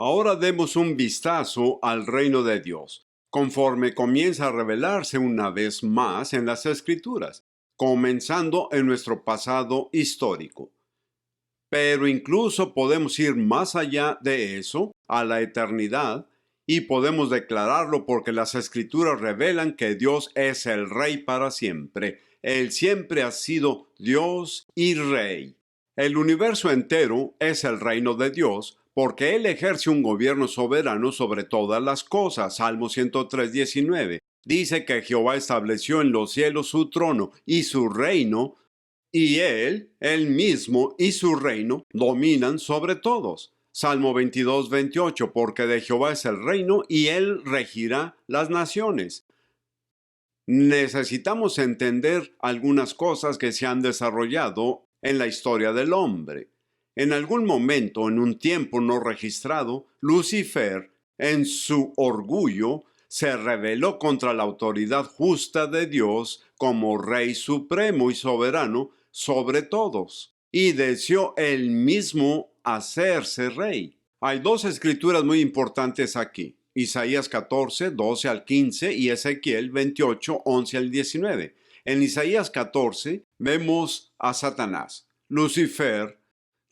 Ahora demos un vistazo al reino de Dios, conforme comienza a revelarse una vez más en las Escrituras, comenzando en nuestro pasado histórico. Pero incluso podemos ir más allá de eso, a la eternidad, y podemos declararlo porque las Escrituras revelan que Dios es el Rey para siempre. Él siempre ha sido Dios y Rey. El universo entero es el reino de Dios porque Él ejerce un gobierno soberano sobre todas las cosas. Salmo 103:19 dice que Jehová estableció en los cielos su trono y su reino, y él mismo y su reino dominan sobre todos. Salmo 22:28, porque de Jehová es el reino y él regirá las naciones. Necesitamos entender algunas cosas que se han desarrollado en la historia del hombre. En algún momento, en un tiempo no registrado, Lucifer, en su orgullo, se rebeló contra la autoridad justa de Dios como Rey supremo y soberano sobre todos, y deseó él mismo hacerse rey. Hay dos escrituras muy importantes aquí: Isaías 14, 12 al 15 y Ezequiel 28, 11 al 19. En Isaías 14 vemos a Satanás, Lucifer,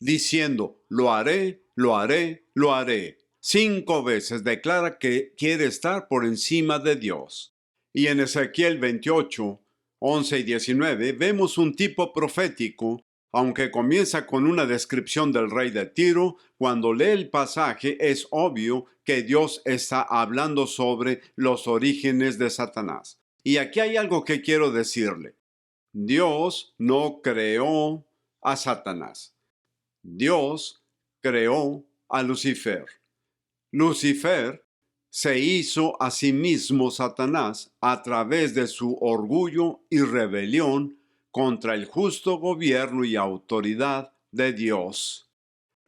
diciendo: lo haré, lo haré, lo haré. 5 veces declara que quiere estar por encima de Dios. Y en Ezequiel 28, 11 y 19 vemos un tipo profético. Aunque comienza con una descripción del rey de Tiro, cuando lee el pasaje es obvio que Dios está hablando sobre los orígenes de Satanás. Y aquí hay algo que quiero decirle. Dios no creó a Satanás. Dios creó a Lucifer. Lucifer se hizo a sí mismo Satanás a través de su orgullo y rebelión contra el justo gobierno y autoridad de Dios.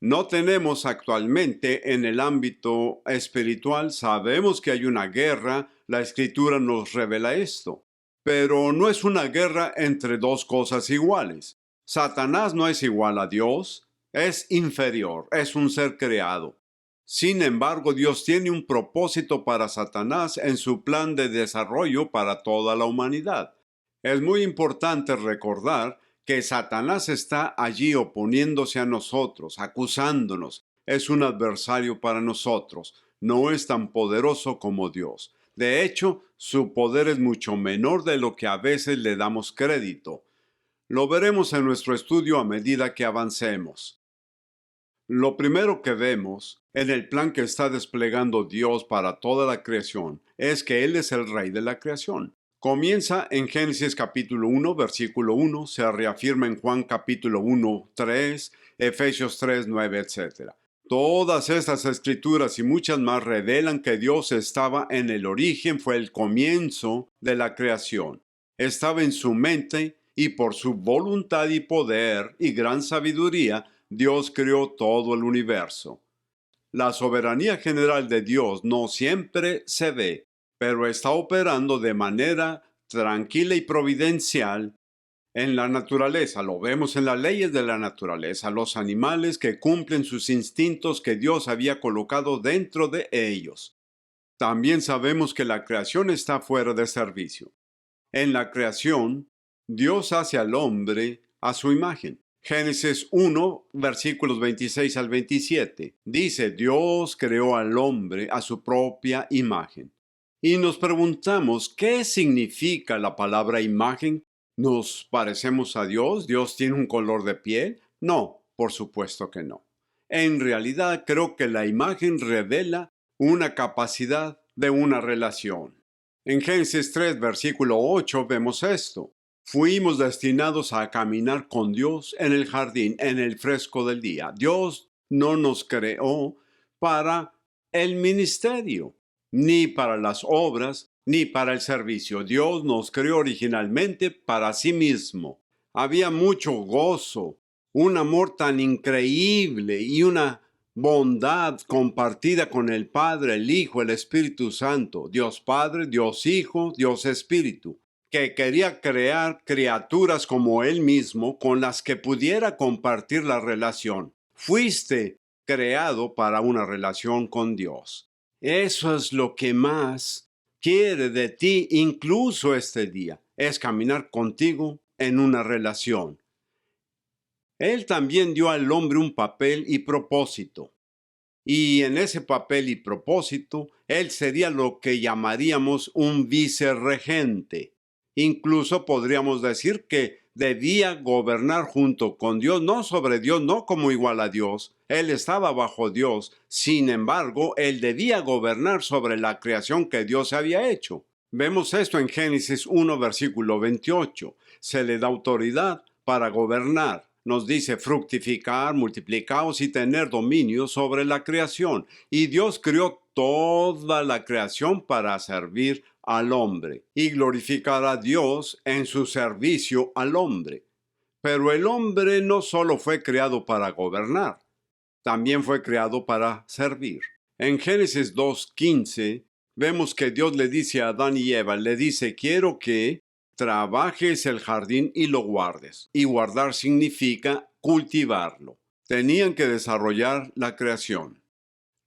No tenemos actualmente en el ámbito espiritual, sabemos que hay una guerra, la Escritura nos revela esto, pero no es una guerra entre dos cosas iguales. Satanás no es igual a Dios, es inferior, es un ser creado. Sin embargo, Dios tiene un propósito para Satanás en su plan de desarrollo para toda la humanidad. Es muy importante recordar que Satanás está allí oponiéndose a nosotros, acusándonos. Es un adversario para nosotros. No es tan poderoso como Dios. De hecho, su poder es mucho menor de lo que a veces le damos crédito. Lo veremos en nuestro estudio a medida que avancemos. Lo primero que vemos en el plan que está desplegando Dios para toda la creación es que Él es el Rey de la creación. Comienza en Génesis capítulo 1, versículo 1, se reafirma en Juan capítulo 1, 3, Efesios 3, 9, etc. Todas estas escrituras y muchas más revelan que Dios estaba en el origen, fue el comienzo de la creación. Estaba en su mente y por su voluntad y poder y gran sabiduría, Dios creó todo el universo. La soberanía general de Dios no siempre se ve, pero está operando de manera tranquila y providencial en la naturaleza. Lo vemos en las leyes de la naturaleza, los animales que cumplen sus instintos que Dios había colocado dentro de ellos. También sabemos que la creación está fuera de servicio. En la creación, Dios hace al hombre a su imagen. Génesis 1, versículos 26 al 27. Dice: Dios creó al hombre a su propia imagen. Y nos preguntamos, ¿qué significa la palabra imagen? ¿Nos parecemos a Dios? ¿Dios tiene un color de piel? No, por supuesto que no. En realidad, creo que la imagen revela una capacidad de una relación. En Génesis 3, versículo 8, vemos esto. Fuimos destinados a caminar con Dios en el jardín, en el fresco del día. Dios no nos creó para el ministerio, ni para las obras, ni para el servicio. Dios nos creó originalmente para sí mismo. Había mucho gozo, un amor tan increíble y una bondad compartida con el Padre, el Hijo, el Espíritu Santo. Dios Padre, Dios Hijo, Dios Espíritu, que quería crear criaturas como Él mismo con las que pudiera compartir la relación. Fuiste creado para una relación con Dios. Eso es lo que más quiere de ti incluso este día, es caminar contigo en una relación. Él también dio al hombre un papel y propósito. Y en ese papel y propósito, él sería lo que llamaríamos un vicerregente. Incluso podríamos decir que debía gobernar junto con Dios, no sobre Dios, no como igual a Dios. Él estaba bajo Dios. Sin embargo, él debía gobernar sobre la creación que Dios había hecho. Vemos esto en Génesis 1, versículo 28. Se le da autoridad para gobernar. Nos dice fructificar, multiplicaos y tener dominio sobre la creación. Y Dios creó toda la creación para servir al hombre y glorificar a Dios en su servicio al hombre. Pero el hombre no solo fue creado para gobernar, también fue creado para servir. En Génesis 2:15 vemos que Dios le dice a Adán y Eva, le dice, quiero que trabajes el jardín y lo guardes. Y guardar significa cultivarlo. Tenían que desarrollar la creación.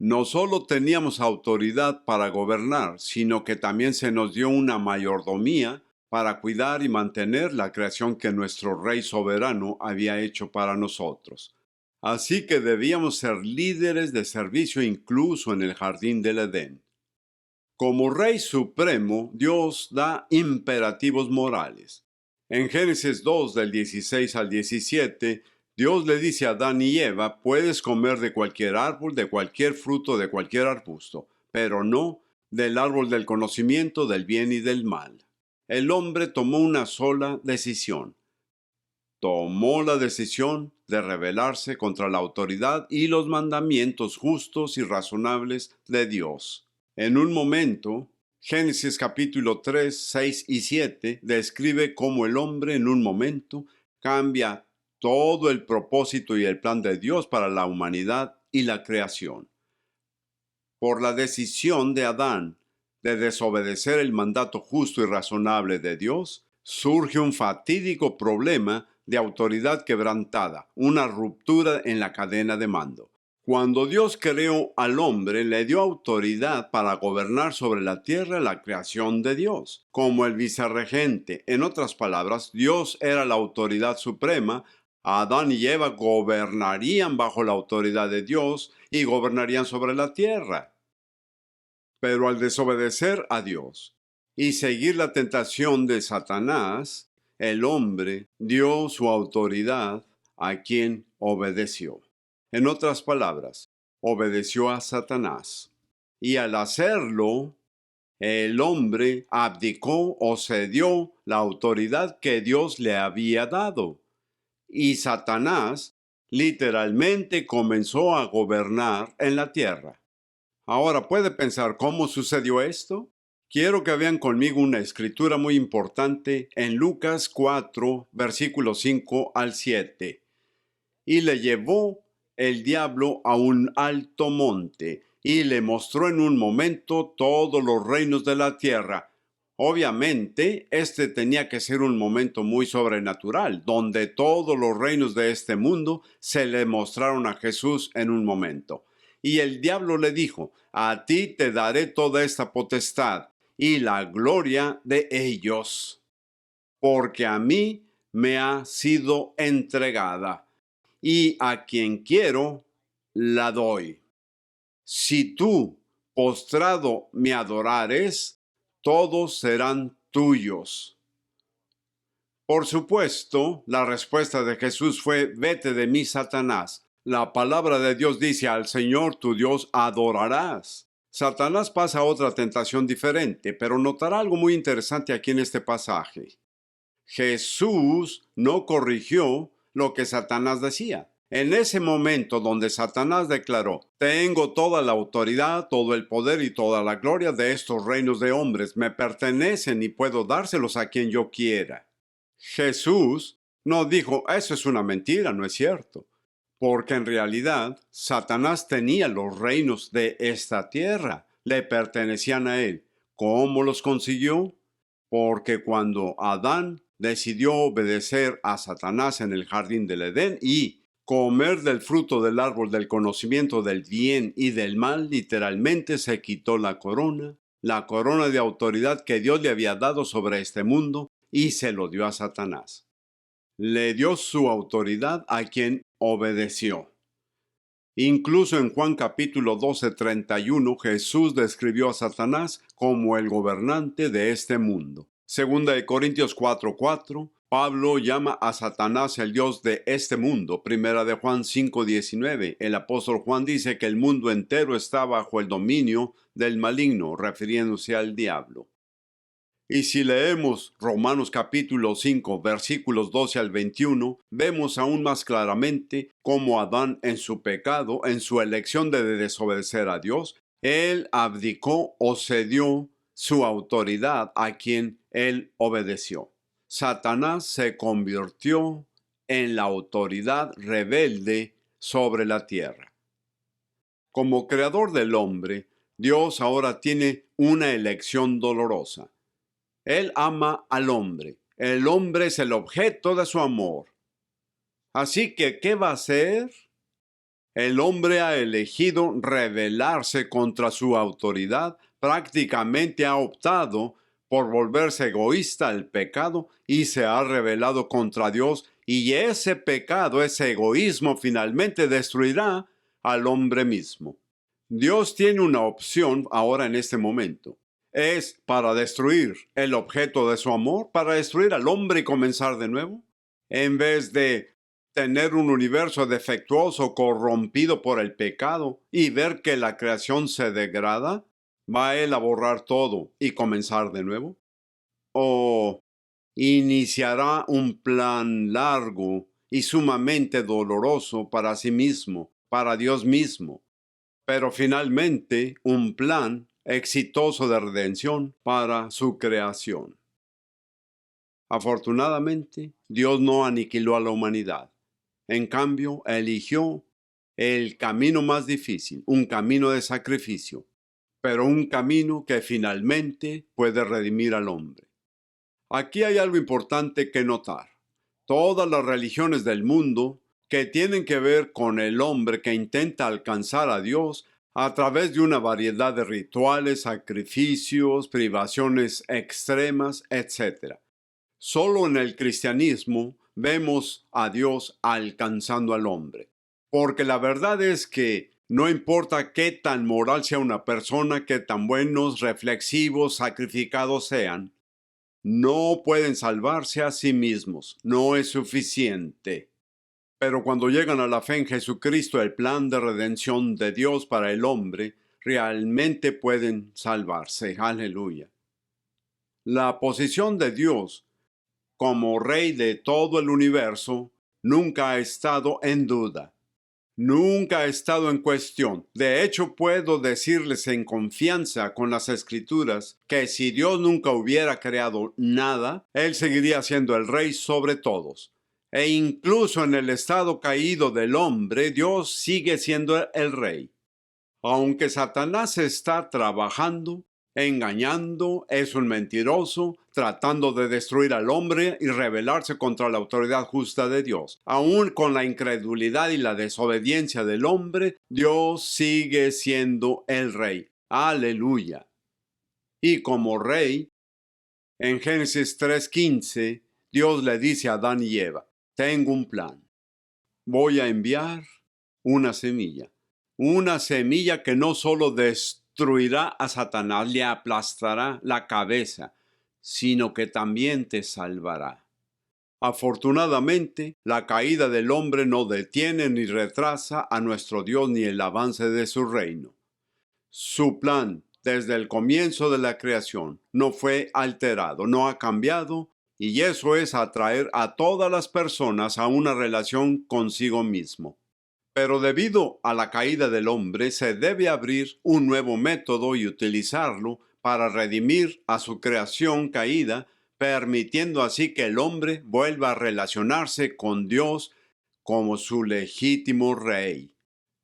No solo teníamos autoridad para gobernar, sino que también se nos dio una mayordomía para cuidar y mantener la creación que nuestro Rey soberano había hecho para nosotros. Así que debíamos ser líderes de servicio incluso en el jardín del Edén. Como Rey Supremo, Dios da imperativos morales. En Génesis 2, del 16 al 17, Dios le dice a Adán y Eva, puedes comer de cualquier árbol, de cualquier fruto, de cualquier arbusto, pero no del árbol del conocimiento del bien y del mal. El hombre tomó una sola decisión. Tomó la decisión de rebelarse contra la autoridad y los mandamientos justos y razonables de Dios. En un momento, Génesis capítulo 3, 6 y 7 describe cómo el hombre en un momento cambia todo el propósito y el plan de Dios para la humanidad y la creación. Por la decisión de Adán de desobedecer el mandato justo y razonable de Dios, surge un fatídico problema de autoridad quebrantada, una ruptura en la cadena de mando. Cuando Dios creó al hombre, le dio autoridad para gobernar sobre la tierra, la creación de Dios, como el vicerregente. En otras palabras, Dios era la autoridad suprema. Adán y Eva gobernarían bajo la autoridad de Dios y gobernarían sobre la tierra. Pero al desobedecer a Dios y seguir la tentación de Satanás, el hombre dio su autoridad a quien obedeció. En otras palabras, obedeció a Satanás. Y al hacerlo, el hombre abdicó o cedió la autoridad que Dios le había dado. Y Satanás literalmente comenzó a gobernar en la tierra. Ahora, ¿puede pensar cómo sucedió esto? Quiero que vean conmigo una escritura muy importante en Lucas 4, versículos 5 al 7. Y le llevó el diablo a un alto monte y le mostró en un momento todos los reinos de la tierra. Obviamente, este tenía que ser un momento muy sobrenatural, donde todos los reinos de este mundo se le mostraron a Jesús en un momento. Y el diablo le dijo, a ti te daré toda esta potestad y la gloria de ellos, porque a mí me ha sido entregada, y a quien quiero la doy. Si tú, postrado, me adorares, todos serán tuyos. Por supuesto, la respuesta de Jesús fue, vete de mí, Satanás. La palabra de Dios dice, al Señor tu Dios adorarás. Satanás pasa a otra tentación diferente, pero notará algo muy interesante aquí en este pasaje. Jesús no corrigió lo que Satanás decía. En ese momento donde Satanás declaró, tengo toda la autoridad, todo el poder y toda la gloria de estos reinos de hombres, me pertenecen y puedo dárselos a quien yo quiera. Jesús no dijo, eso es una mentira, no es cierto, porque en realidad Satanás tenía los reinos de esta tierra, le pertenecían a él. ¿Cómo los consiguió? Porque cuando Adán decidió obedecer a Satanás en el jardín del Edén y comer del fruto del árbol del conocimiento del bien y del mal, literalmente se quitó la corona de autoridad que Dios le había dado sobre este mundo, y se lo dio a Satanás. Le dio su autoridad a quien obedeció. Incluso en Juan capítulo 12:31, Jesús describió a Satanás como el gobernante de este mundo. Segunda de Corintios 4:4, Pablo llama a Satanás el Dios de este mundo. Primera de Juan 5:19, el apóstol Juan dice que el mundo entero está bajo el dominio del maligno, refiriéndose al diablo. Y si leemos Romanos capítulo 5, versículos 12 al 21, vemos aún más claramente cómo Adán en su pecado, en su elección de desobedecer a Dios, él abdicó o cedió su autoridad a quien él obedeció. Satanás se convirtió en la autoridad rebelde sobre la tierra. Como creador del hombre, Dios ahora tiene una elección dolorosa. Él ama al hombre. El hombre es el objeto de su amor. Así que, ¿qué va a hacer? El hombre ha elegido rebelarse contra su autoridad, prácticamente ha optado por volverse egoísta al pecado y se ha rebelado contra Dios, y ese pecado, ese egoísmo finalmente destruirá al hombre mismo. Dios tiene una opción ahora en este momento. ¿Es para destruir el objeto de su amor, para destruir al hombre y comenzar de nuevo? En vez de tener un universo defectuoso, corrompido por el pecado, y ver que la creación se degrada, ¿va él a borrar todo y comenzar de nuevo? ¿O iniciará un plan largo y sumamente doloroso para sí mismo, para Dios mismo, pero finalmente un plan exitoso de redención para su creación? Afortunadamente, Dios no aniquiló a la humanidad. En cambio, eligió el camino más difícil, un camino de sacrificio, pero un camino que finalmente puede redimir al hombre. Aquí hay algo importante que notar. Todas las religiones del mundo que tienen que ver con el hombre que intenta alcanzar a Dios a través de una variedad de rituales, sacrificios, privaciones extremas, etc. Solo en el cristianismo vemos a Dios alcanzando al hombre. Porque la verdad es que no importa qué tan moral sea una persona, qué tan buenos, reflexivos, sacrificados sean, no pueden salvarse a sí mismos. No es suficiente. Pero cuando llegan a la fe en Jesucristo, el plan de redención de Dios para el hombre, realmente pueden salvarse. Aleluya. La posición de Dios como Rey de todo el universo nunca ha estado en duda. Nunca ha estado en cuestión. De hecho, puedo decirles en confianza con las Escrituras que si Dios nunca hubiera creado nada, Él seguiría siendo el Rey sobre todos. E incluso en el estado caído del hombre, Dios sigue siendo el Rey. Aunque Satanás está trabajando, engañando, es un mentiroso, tratando de destruir al hombre y rebelarse contra la autoridad justa de Dios. Aún con la incredulidad y la desobediencia del hombre, Dios sigue siendo el Rey. Aleluya. Y como Rey, en Génesis 3:15, Dios le dice a Adán y Eva: tengo un plan. Voy a enviar una semilla. Una semilla que no solo destruirá a Satanás, le aplastará la cabeza, sino que también te salvará. Afortunadamente, la caída del hombre no detiene ni retrasa a nuestro Dios ni el avance de su reino. Su plan, desde el comienzo de la creación, no fue alterado, no ha cambiado, y eso es atraer a todas las personas a una relación consigo mismo. Pero debido a la caída del hombre, se debe abrir un nuevo método y utilizarlo para redimir a su creación caída, permitiendo así que el hombre vuelva a relacionarse con Dios como su legítimo rey.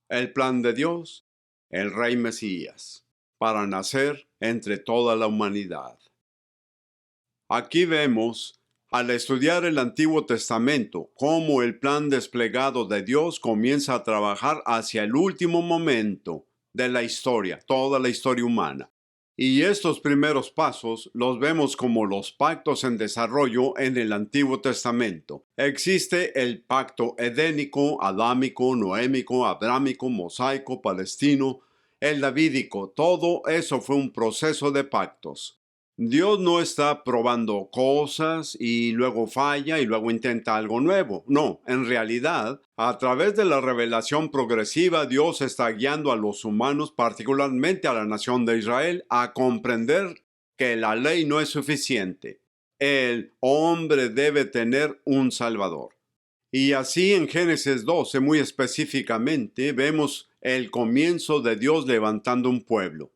El plan de Dios, el Rey Mesías, para nacer entre toda la humanidad. Aquí vemos Al estudiar el Antiguo Testamento, cómo el plan desplegado de Dios comienza a trabajar hacia el último momento de la historia, toda la historia humana. Y estos primeros pasos los vemos como los pactos en desarrollo en el Antiguo Testamento. Existe el pacto edénico, adámico, noémico, abrámico, mosaico, palestino, el davídico. Todo eso fue un proceso de pactos. Dios no está probando cosas y luego falla y luego intenta algo nuevo. No, en realidad, a través de la revelación progresiva, Dios está guiando a los humanos, particularmente a la nación de Israel, a comprender que la ley no es suficiente. El hombre debe tener un Salvador. Y así en Génesis 12, muy específicamente, vemos el comienzo de Dios levantando un pueblo.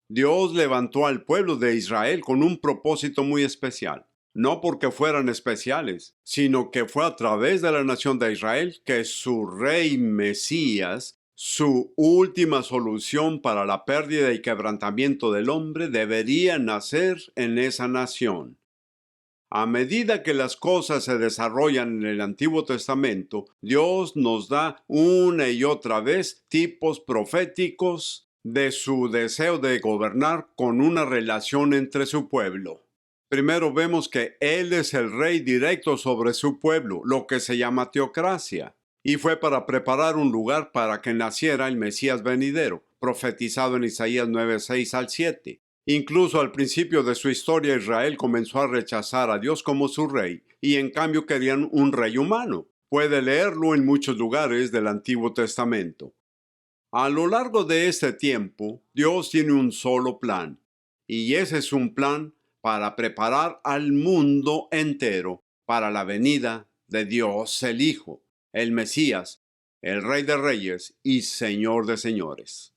Dios levantó al pueblo de Israel con un propósito muy especial. No porque fueran especiales, sino que fue a través de la nación de Israel que su rey Mesías, su última solución para la pérdida y quebrantamiento del hombre, debería nacer en esa nación. A medida que las cosas se desarrollan en el Antiguo Testamento, Dios nos da una y otra vez tipos proféticos de su deseo de gobernar con una relación entre su pueblo. Primero vemos que Él es el rey directo sobre su pueblo, lo que se llama teocracia, y fue para preparar un lugar para que naciera el Mesías venidero, profetizado en Isaías 9:6 al 7. Incluso al principio de su historia, Israel comenzó a rechazar a Dios como su rey, y en cambio querían un rey humano. Puede leerlo en muchos lugares del Antiguo Testamento. A lo largo de este tiempo, Dios tiene un solo plan, y ese es un plan para preparar al mundo entero para la venida de Dios el Hijo, el Mesías, el Rey de Reyes y Señor de Señores.